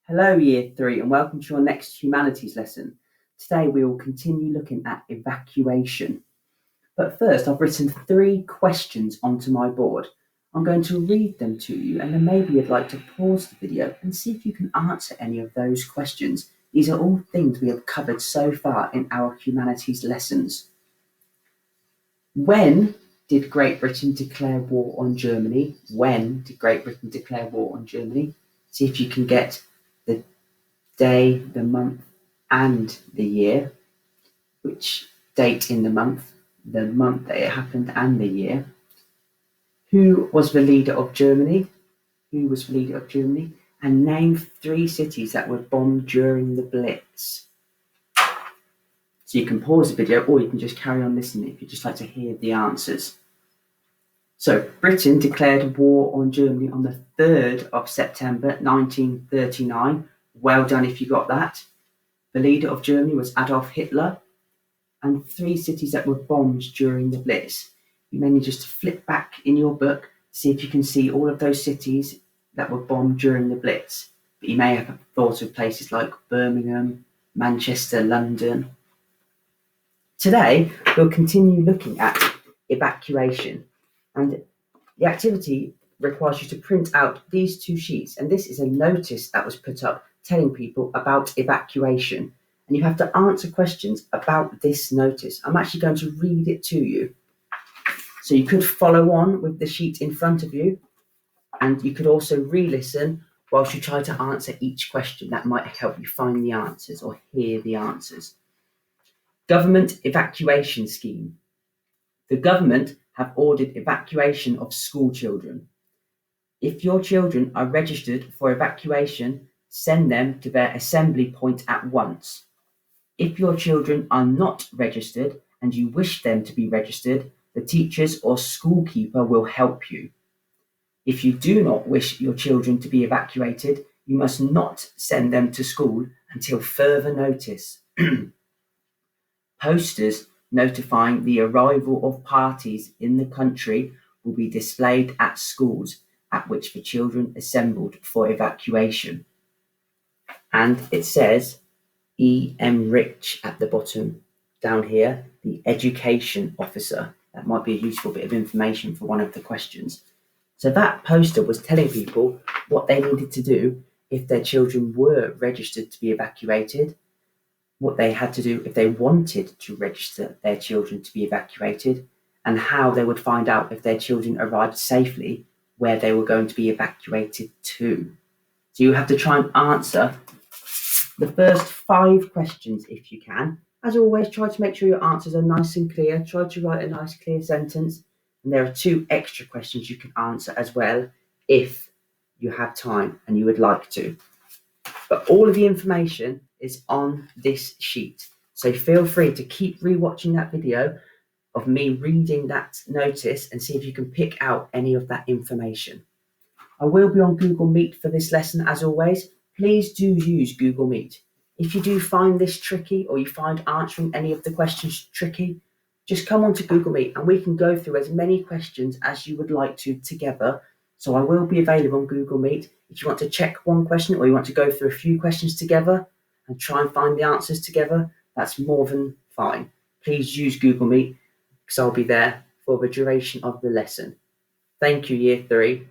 Hello Year 3 and welcome to your next humanities lesson. Today we will continue looking at evacuation. But first I've written 3 questions onto my board. I'm going to read them to you and then maybe you'd like to pause the video and see if you can answer any of those questions. These are all things we have covered so far in our humanities lessons. When did Great Britain declare war on Germany? When did Great Britain declare war on Germany? See if you can get the day, the month, and the year. Which date in the month that it happened, and the year. Who was the leader of Germany? And name 3 cities that were bombed during the Blitz. So you can pause the video or you can just carry on listening if you'd just like to hear the answers. So Britain declared war on Germany on the 3rd of September 1939. Well done if you got that. The leader of Germany was Adolf Hitler, and 3 cities that were bombed during the Blitz. You may need just to flip back in your book, see if you can see all of those cities that were bombed during the Blitz. But you may have thought of places like Birmingham, Manchester, London. Today, we'll continue looking at evacuation, and the activity requires you to print out these 2 sheets, and this is a notice that was put up telling people about evacuation, and you have to answer questions about this notice. I'm actually going to read it to you. So you could follow on with the sheet in front of you, and you could also re-listen whilst you try to answer each question. That might help you find the answers or hear the answers. Government evacuation scheme. The government have ordered evacuation of school children. If your children are registered for evacuation, send them to their assembly point at once. If your children are not registered and you wish them to be registered, the teachers or schoolkeeper will help you. If you do not wish your children to be evacuated, you must not send them to school until further notice. Posters notifying the arrival of parties in the country will be displayed at schools at which the children assembled for evacuation. And it says E.M. Rich at the bottom down here, the education officer. That might be a useful bit of information for one of the questions. So that poster was telling people what they needed to do if their children were registered to be evacuated, what they had to do if they wanted to register their children to be evacuated, and how they would find out if their children arrived safely where they were going to be evacuated to. So you have to try and answer the first 5 questions if you can. As always, try to make sure your answers are nice and clear. Try to write a nice clear sentence. And there are 2 extra questions you can answer as well if you have time and you would like to. But all of the information is on this sheet. So feel free to keep rewatching that video of me reading that notice and see if you can pick out any of that information. I will be on Google Meet for this lesson as always. Please do use Google Meet. If you do find this tricky or you find answering any of the questions tricky, just come onto Google Meet and we can go through as many questions as you would like to together. So I will be available on Google Meet. If you want to check one question or you want to go through a few questions together and try and find the answers together, that's more than fine. Please use Google Meet because I'll be there for the duration of the lesson. Thank you, Year 3.